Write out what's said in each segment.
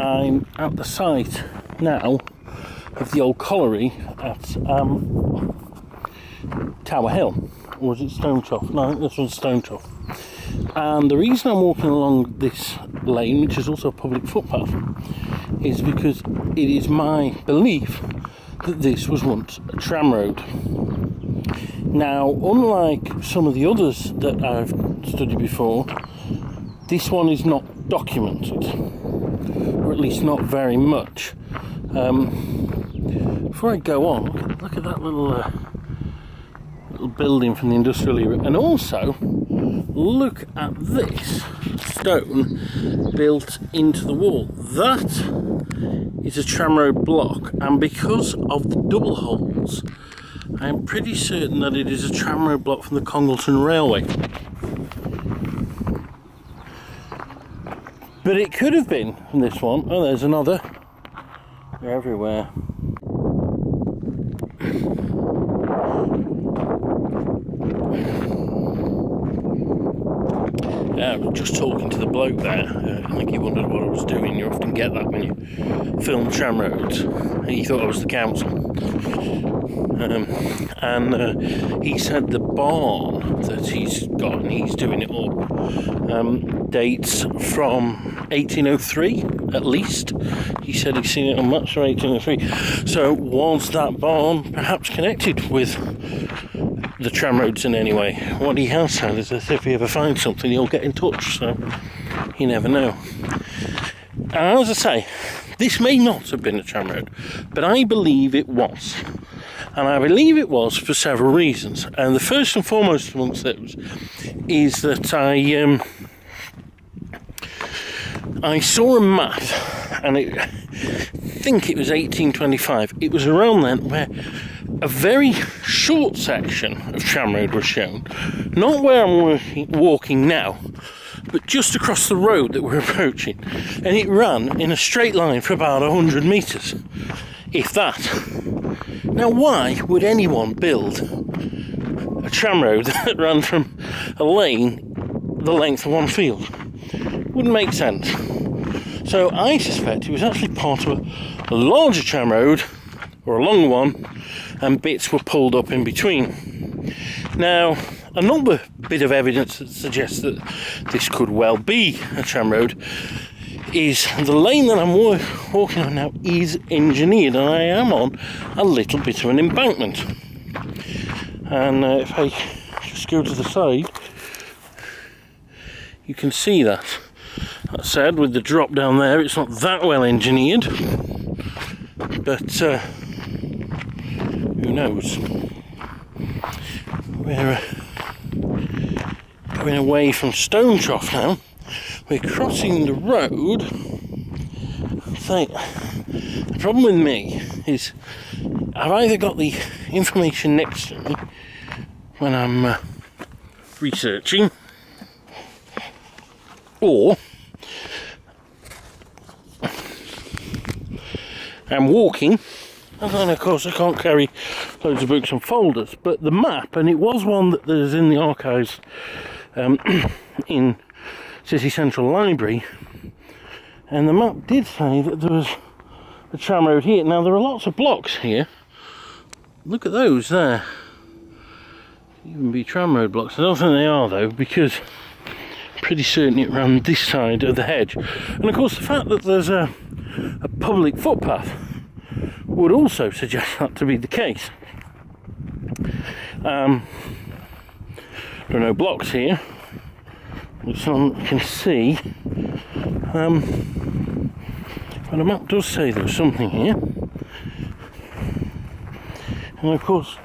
I'm at the site now of the old colliery at Towerhill, or was it Stonetrough? No, I think this one's Stonetrough. And the reason I'm walking along this lane, which is also a public footpath, is because it is my belief that this was once a tramroad. Now, unlike some of the others that I've studied before, this one is not documented, or at least not very much. Before I go on, look at that little building from the industrial era, and also look at this stone built into the wall. That is a tramroad block, and because of the double holes, I am pretty certain that it is a tramroad block from the Congleton Railway. But it could have been from this one. Oh, there's another. They're everywhere. I was just talking to the bloke there. I think he wondered what I was doing. You often get that when you film tramroads. He thought I was the council. He said the barn that he's got, and he's doing it up, dates from 1803 at least. He said he's seen it on maps from 1803. So was that barn perhaps connected with the tramroads in any way? What he has said is that if he ever finds something, he'll get in touch, so you never know. And as I say, this may not have been a tramroad, but I believe it was. And I believe it was for several reasons. And the first and foremost amongst those is that I saw a map, and I think it was 1825. It was around then where a very short section of tramroad was shown, not where I'm walking now, but just across the road that we're approaching, and it ran in a straight line for about 100 metres, if that. Now, why would anyone build a tramroad that ran from a lane the length of one field? Wouldn't make sense. So I suspect it was actually part of a larger tramroad, or a long one, and bits were pulled up in between. Now, another bit of evidence that suggests that this could well be a tramroad is the lane that I'm walking on now is engineered, and I am on a little bit of an embankment. And if I just go to the side, you can see that. That said, with the drop down there, it's not that well engineered, but who knows? We're going away from Stonetrough now. We're crossing the road. So, the problem with me is I've either got the information next to me when I'm researching, or I'm walking, and then of course I can't carry loads of books and folders, but the map, and it was one that there's in the archives in City Central Library, and the map did say that there was a tramroad here. Now there are lots of blocks here. Look at those there. Even be tramroad blocks. I don't think they are though, because I'm pretty certain it ran this side of the hedge. And of course the fact that there's a public footpath would also suggest that to be the case. There are no blocks here, which one can see, but the map does say there's something here, and of course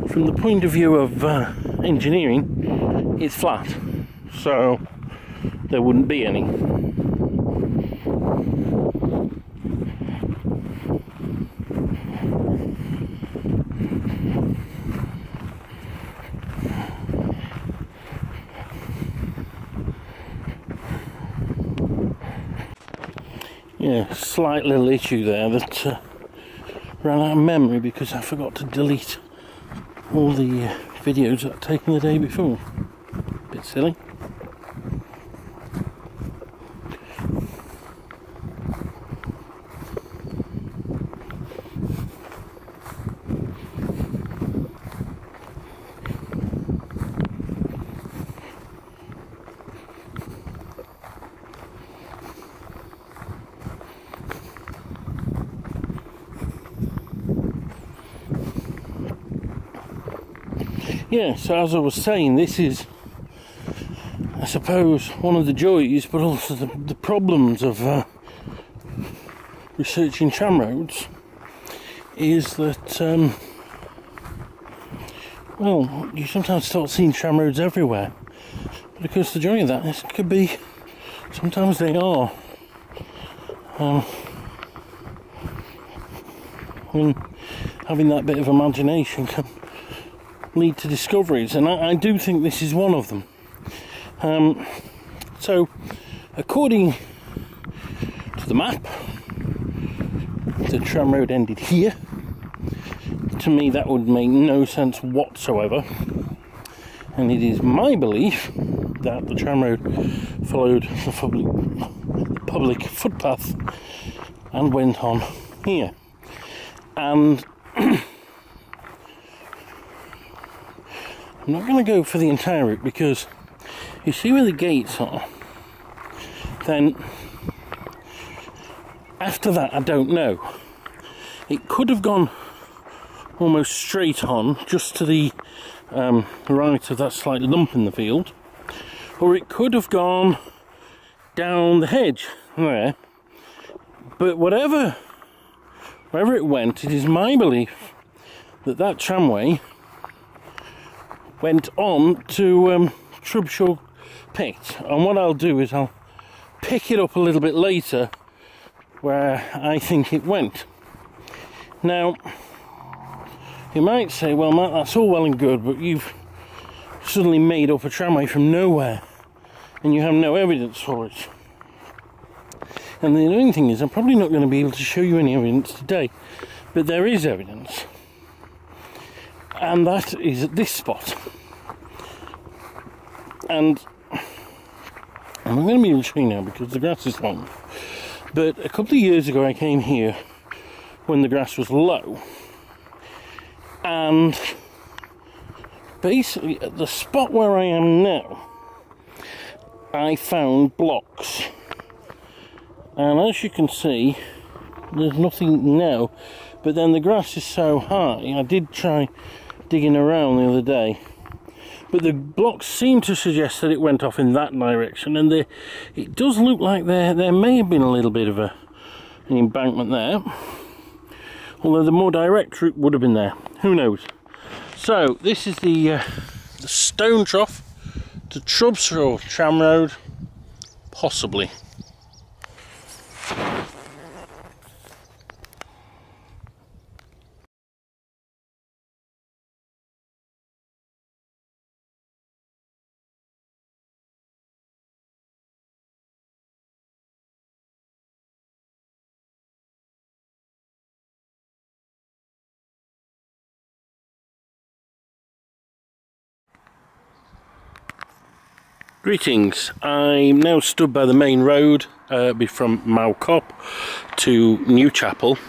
from the point of view of engineering, it's flat, so there wouldn't be any. Yeah, slight little issue there that ran out of memory because I forgot to delete all the videos that I'd taken the day before. Bit silly. yeah, so as I was saying, this is, I suppose, one of the joys, but also the problems of researching tramroads is that, well, you sometimes start seeing tramroads everywhere. But of course, the joy of that is, could be, sometimes they are. And having that bit of imagination can lead to discoveries, and I do think this is one of them. So, according to the map, the tramroad ended here. To me, that would make no sense whatsoever, and it is my belief that the tramroad followed the public footpath and went on here. And I'm not going to go for the entire route, because you see where the gates are. Then after that, I don't know. It could have gone almost straight on, just to the right of that slight lump in the field, or it could have gone down the hedge there. But wherever it went, it is my belief that that tramway went on to Trubshaw Pit. And what I'll do is I'll pick it up a little bit later where I think it went. Now, you might say, well, Matt, that's all well and good, but you've suddenly made up a tramway from nowhere and you have no evidence for it. And the only thing is, I'm probably not going to be able to show you any evidence today, but there is evidence, and that is at this spot. And I'm not going to be able to show you now because the grass is long, but a couple of years ago I came here when the grass was low, and basically at the spot where I am now I found blocks. And as you can see, there's nothing now, but then the grass is so high. I did try digging around the other day, but the blocks seem to suggest that it went off in that direction, and it does look like there may have been a little bit of an embankment there, although the more direct route would have been there. Who knows? So this is the Stonetrough to Trubshaw Tramroad, possibly. Greetings, I'm now stood by the main road from Mow Cop to Newchapel,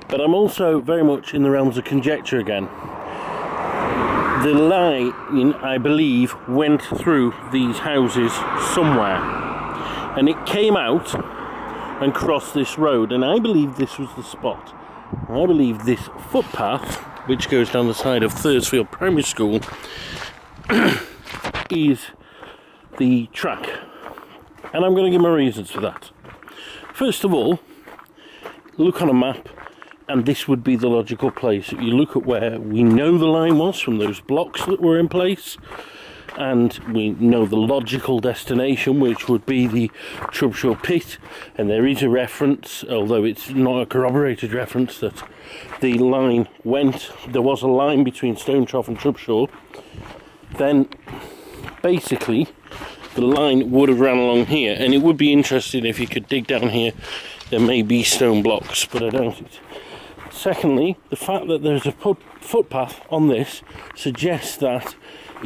but I'm also very much in the realms of conjecture again. The line, I believe, went through these houses somewhere, and it came out and crossed this road, and I believe this was the spot. I believe this footpath, which goes down the side of Thursfield Primary School, is the track, and I'm going to give my reasons for that. First of all, look on a map, and this would be the logical place. You look at where we know the line was from those blocks that were in place, and we know the logical destination, which would be the Trubshaw Pit, and there is a reference, although it's not a corroborated reference, that the line went, there was a line between Stonetrough and Trubshaw. Then basically the line would have ran along here, and it would be interesting if you could dig down here. There may be stone blocks, but I doubt it. Secondly, the fact that there's a footpath on this suggests that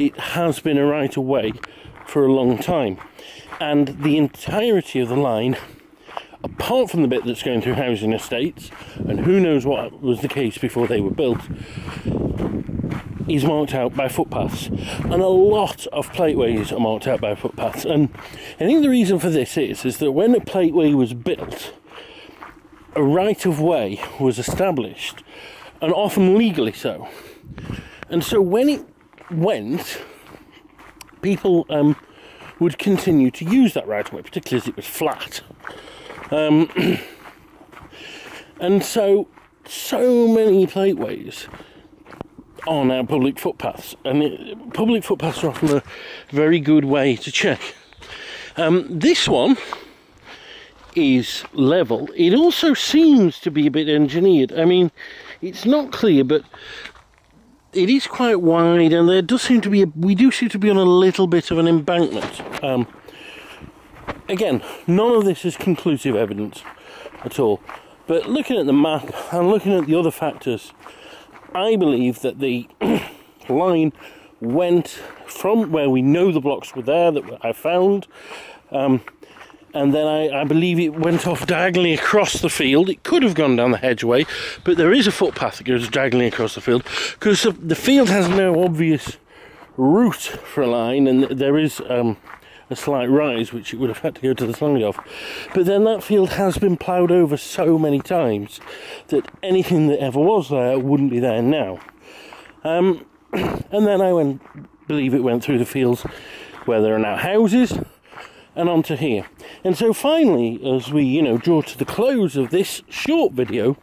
it has been a right of way for a long time, and the entirety of the line, apart from the bit that's going through housing estates, and who knows what was the case before they were built, is marked out by footpaths, and a lot of plateways are marked out by footpaths. And I think the reason for this is that when a plateway was built, a right of way was established, and often legally so. And so when it went, people would continue to use that right of way, particularly as it was flat. And so many plateways are now public footpaths, and public footpaths are often a very good way to check. This one is level. It also seems to be a bit engineered. I mean, it's not clear, but it is quite wide, and there does seem to be we do seem to be on a little bit of an embankment. Again, none of this is conclusive evidence at all, but looking at the map and looking at the other factors, I believe that the line went from where we know the blocks were there that I found, and then I believe it went off diagonally across the field. It could have gone down the hedgeway, but there is a footpath that goes diagonally across the field, because the field has no obvious route for a line, and there is a slight rise which it would have had to go to the side of. But then that field has been ploughed over so many times that anything that ever was there wouldn't be there now. And then I believe it went through the fields where there are now houses, and onto here. And so finally, as we draw to the close of this short video,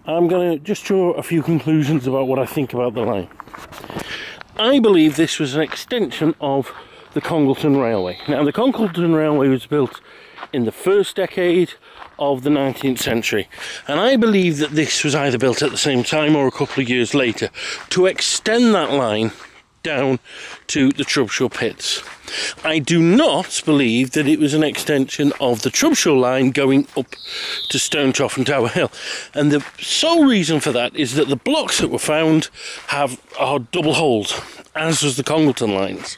I'm going to just draw a few conclusions about what I think about the line. I believe this was an extension of the Congleton Railway. Now, the Congleton Railway was built in the first decade of the 19th century, and I believe that this was either built at the same time or a couple of years later to extend that line down to the Trubshaw pits. I do not believe that it was an extension of the Trubshaw line going up to Stonetrough and Towerhill, and the sole reason for that is that the blocks that were found are double holed, as was the Congleton lines,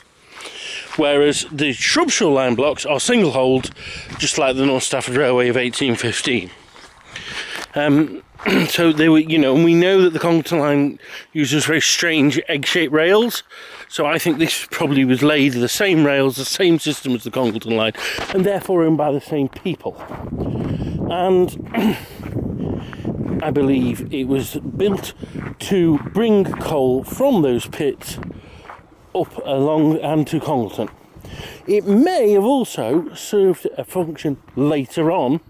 whereas the Trubshaw line blocks are single holed, just like the North Staffordshire Railway of 1815. So they were, and we know that the Congleton line uses very strange egg-shaped rails, so I think this probably was laid the same rails, the same system as the Congleton line, and therefore owned by the same people. And I believe it was built to bring coal from those pits up along and to Congleton. It may have also served a function later on,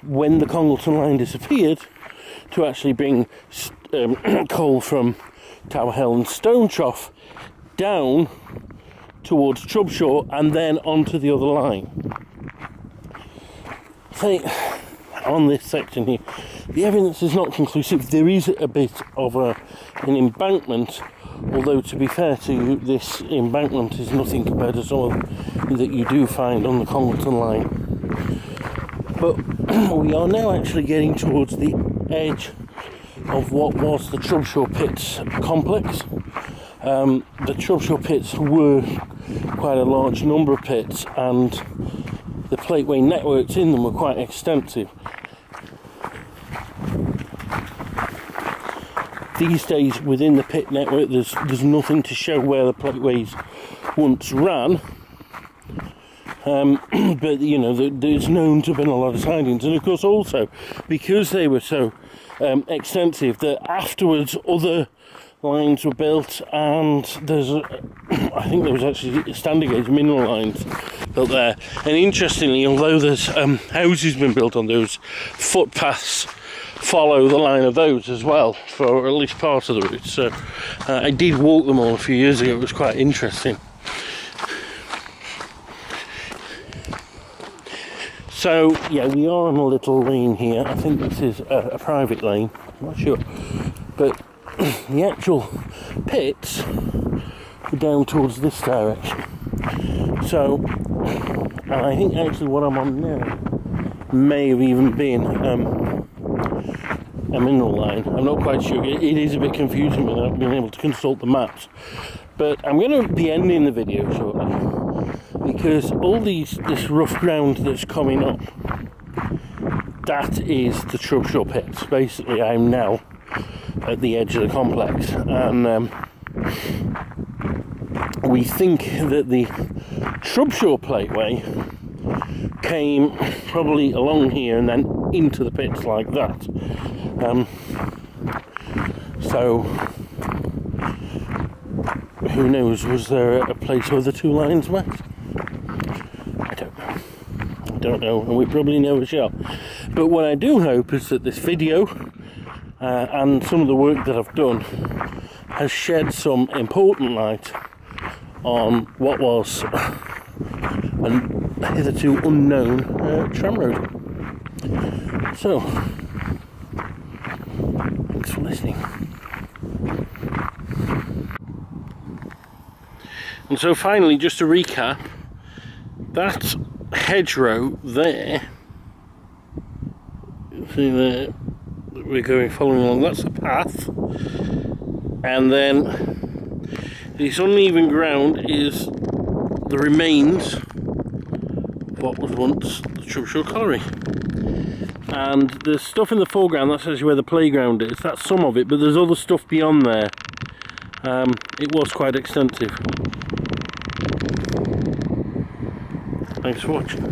when the Congleton line disappeared, to actually bring coal from Towerhill and Stonetrough down towards Trubshaw and then onto the other line. So, on this section here, the evidence is not conclusive. There is a bit of an embankment, although to be fair to you, this embankment is nothing compared to some of that you do find on the Congleton line. But we are now actually getting towards the edge of what was the Trubshaw Pits complex. The Trubshaw Pits were quite a large number of pits, and the plateway networks in them were quite extensive. These days, within the pit network, there's nothing to show where the plateways once ran. But there's known to have been a lot of sightings, and of course also because they were so extensive that afterwards other lines were built, and I think there was actually standard gauge mineral lines built there. And interestingly, although there's houses been built on those, footpaths follow the line of those as well for at least part of the route. So I did walk them all a few years ago. It was quite interesting. So yeah, we are on a little lane here. I think this is a private lane, I'm not sure, but the actual pits are down towards this direction. So, and I think actually what I'm on now may have even been a mineral line. I'm not quite sure. It is a bit confusing without being able to consult the maps. But I'm going to be ending the video shortly, because all this rough ground that's coming up, that is the Trubshaw pits. Basically, I'm now at the edge of the complex, and we think that the Trubshaw plateway came probably along here and then into the pits like that. So who knows, was there a place where the two lines met? I don't know, and we probably never shall. But what I do hope is that this video and some of the work that I've done has shed some important light on what was an hitherto unknown tramroad. So, thanks for listening. And so finally, just to recap, that hedgerow there, see there, we're going following along, that's a path, and then this uneven ground is the remains of what was once the Trubshaw Colliery. And the stuff in the foreground, that says where the playground is, that's some of it, but there's other stuff beyond there. It was quite extensive. Thanks for watching.